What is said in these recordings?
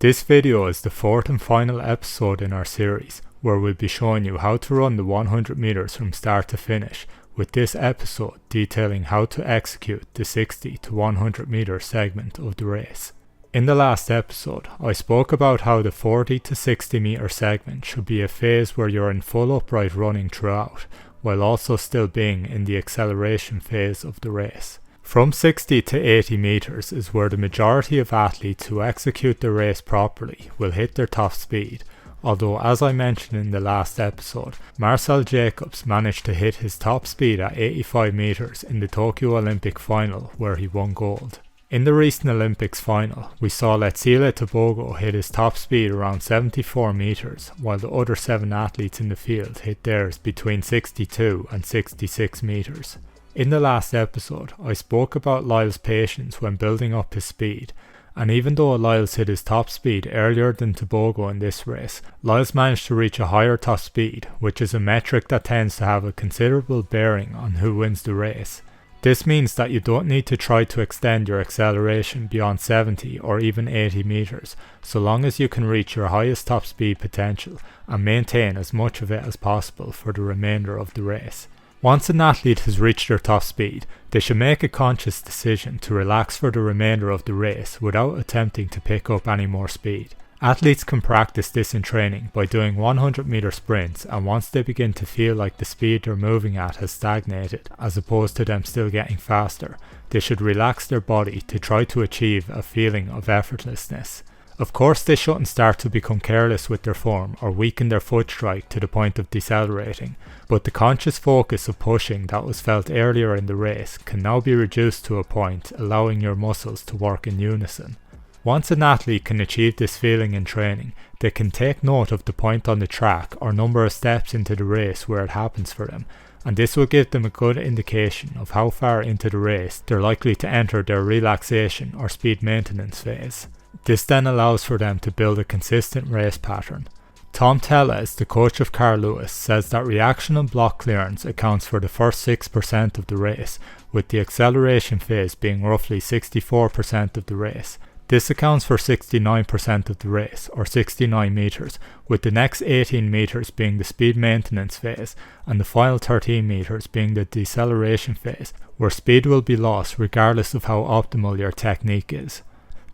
This video is the fourth and final episode in our series, where we'll be showing you how to run the 100 meters from start to finish, with this episode detailing how to execute the 60 to 100 meter segment of the race. In the last episode, I spoke about how the 40 to 60 meter segment should be a phase where you're in full upright running throughout, while also still being in the acceleration phase of the race. From 60 to 80 meters is where the majority of athletes who execute the race properly will hit their top speed, although as I mentioned in the last episode, Marcel Jacobs managed to hit his top speed at 85 meters in the Tokyo Olympic final where he won gold. In the recent Olympics final, we saw Letsile Tebogo hit his top speed around 74 meters, while the other 7 athletes in the field hit theirs between 62 and 66 meters. In the last episode, I spoke about Lyle's patience when building up his speed, and even though Lyles hit his top speed earlier than Tebogo in this race, Lyles managed to reach a higher top speed, which is a metric that tends to have a considerable bearing on who wins the race. This means that you don't need to try to extend your acceleration beyond 70 or even 80 meters, so long as you can reach your highest top speed potential and maintain as much of it as possible for the remainder of the race. Once an athlete has reached their top speed, they should make a conscious decision to relax for the remainder of the race without attempting to pick up any more speed. Athletes can practice this in training by doing 100 meter sprints, and once they begin to feel like the speed they're moving at has stagnated as opposed to them still getting faster, they should relax their body to try to achieve a feeling of effortlessness. Of course, they shouldn't start to become careless with their form or weaken their foot strike to the point of decelerating, but the conscious focus of pushing that was felt earlier in the race can now be reduced to a point allowing your muscles to work in unison. Once an athlete can achieve this feeling in training, they can take note of the point on the track or number of steps into the race where it happens for them, and this will give them a good indication of how far into the race they're likely to enter their relaxation or speed maintenance phase. This then allows for them to build a consistent race pattern. Tom Tellez, the coach of Carl Lewis, says that reaction and block clearance accounts for the first 6% of the race, with the acceleration phase being roughly 64% of the race. This accounts for 69% of the race, or 69 meters, with the next 18 meters being the speed maintenance phase and the final 13 meters being the deceleration phase, where speed will be lost regardless of how optimal your technique is.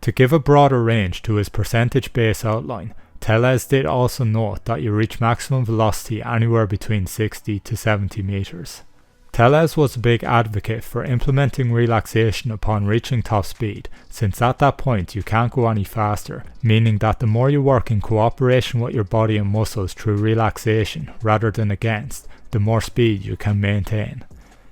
To give a broader range to his percentage base outline, Tellez did also note that you reach maximum velocity anywhere between 60 to 70 meters. Tellez was a big advocate for implementing relaxation upon reaching top speed, since at that point you can't go any faster, meaning that the more you work in cooperation with your body and muscles through relaxation rather than against, the more speed you can maintain.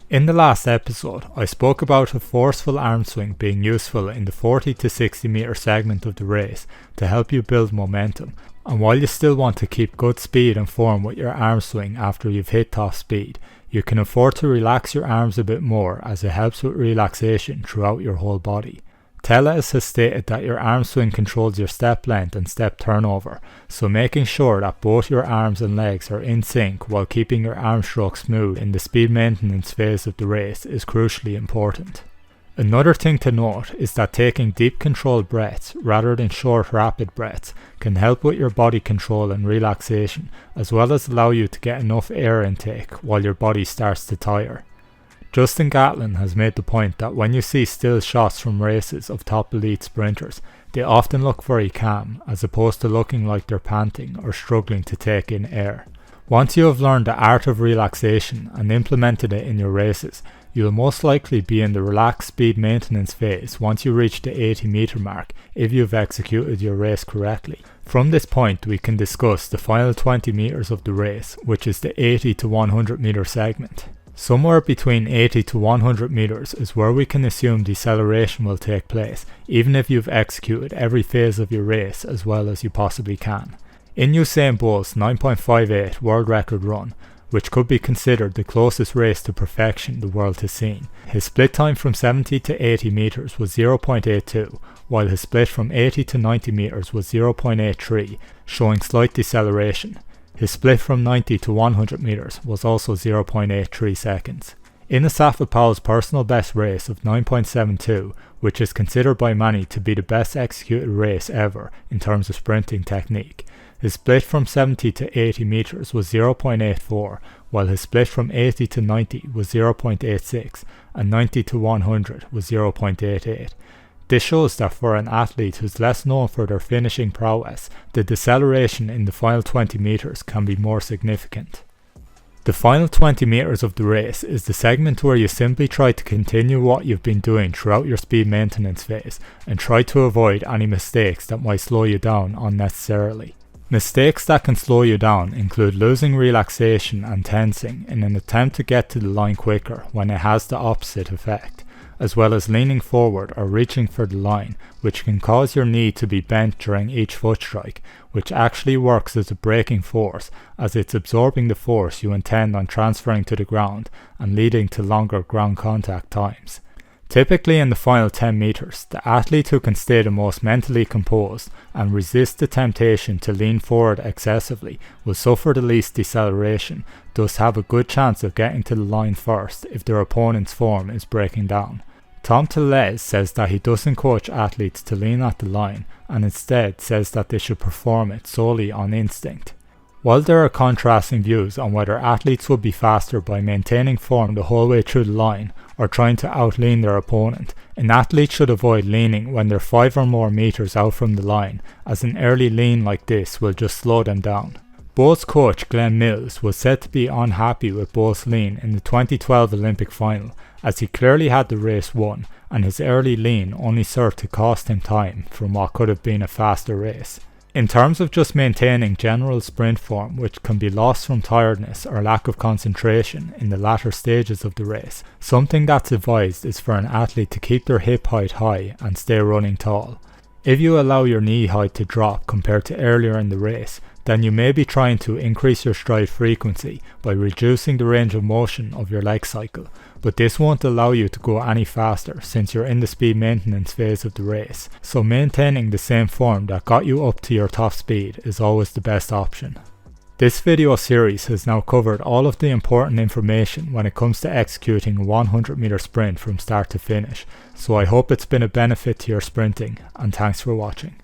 In the last episode, I spoke about a forceful arm swing being useful in the 40 to 60 meter segment of the race to help you build momentum, and while you still want to keep good speed and form with your arm swing after you've hit top speed, you can afford to relax your arms a bit more as it helps with relaxation throughout your whole body. Tellez has stated that your arm swing controls your step length and step turnover, so making sure that both your arms and legs are in sync while keeping your arm stroke smooth in the speed maintenance phase of the race is crucially important. Another thing to note is that taking deep controlled breaths rather than short rapid breaths can help with your body control and relaxation, as well as allow you to get enough air intake while your body starts to tire. Justin Gatlin has made the point that when you see still shots from races of top elite sprinters, they often look very calm as opposed to looking like they're panting or struggling to take in air. Once you have learned the art of relaxation and implemented it in your races, you'll most likely be in the relaxed speed maintenance phase once you reach the 80 meter mark if you've executed your race correctly. From this point we can discuss the final 20 meters of the race, which is the 80 to 100 meter segment. Somewhere between 80 to 100 meters is where we can assume deceleration will take place, even if you've executed every phase of your race as well as you possibly can. In Usain Bolt's 9.58 world record run, which could be considered the closest race to perfection the world has seen, his split time from 70 to 80 meters was 0.82, while his split from 80 to 90 meters was 0.83, showing slight deceleration. His split from 90 to 100 meters was also 0.83 seconds. In Asafa Powell's personal best race of 9.72, which is considered by many to be the best executed race ever in terms of sprinting technique, his split from 70 to 80 meters was 0.84, while his split from 80 to 90 was 0.86, and 90 to 100 was 0.88. This shows that for an athlete who's less known for their finishing prowess, the deceleration in the final 20 meters can be more significant. The final 20 meters of the race is the segment where you simply try to continue what you've been doing throughout your speed maintenance phase and try to avoid any mistakes that might slow you down unnecessarily. Mistakes that can slow you down include losing relaxation and tensing in an attempt to get to the line quicker when it has the opposite effect, as well as leaning forward or reaching for the line, which can cause your knee to be bent during each foot strike, which actually works as a braking force as it's absorbing the force you intend on transferring to the ground and leading to longer ground contact times. Typically in the final 10 meters, the athlete who can stay the most mentally composed and resist the temptation to lean forward excessively will suffer the least deceleration, thus have a good chance of getting to the line first if their opponent's form is breaking down. Tom Tellez says that he doesn't coach athletes to lean at the line and instead says that they should perform it solely on instinct. While there are contrasting views on whether athletes would be faster by maintaining form the whole way through the line or trying to outlean their opponent, an athlete should avoid leaning when they're 5 or more meters out from the line, as an early lean like this will just slow them down. Bo's coach Glenn Mills was said to be unhappy with Bo's lean in the 2012 Olympic final, as he clearly had the race won and his early lean only served to cost him time from what could have been a faster race. In terms of just maintaining general sprint form, which can be lost from tiredness or lack of concentration in the latter stages of the race, something that's advised is for an athlete to keep their hip height high and stay running tall. If you allow your knee height to drop compared to earlier in the race, then you may be trying to increase your stride frequency by reducing the range of motion of your leg cycle, but this won't allow you to go any faster since you're in the speed maintenance phase of the race, so maintaining the same form that got you up to your top speed is always the best option. This video series has now covered all of the important information when it comes to executing a 100-meter sprint from start to finish, so I hope it's been a benefit to your sprinting, and thanks for watching.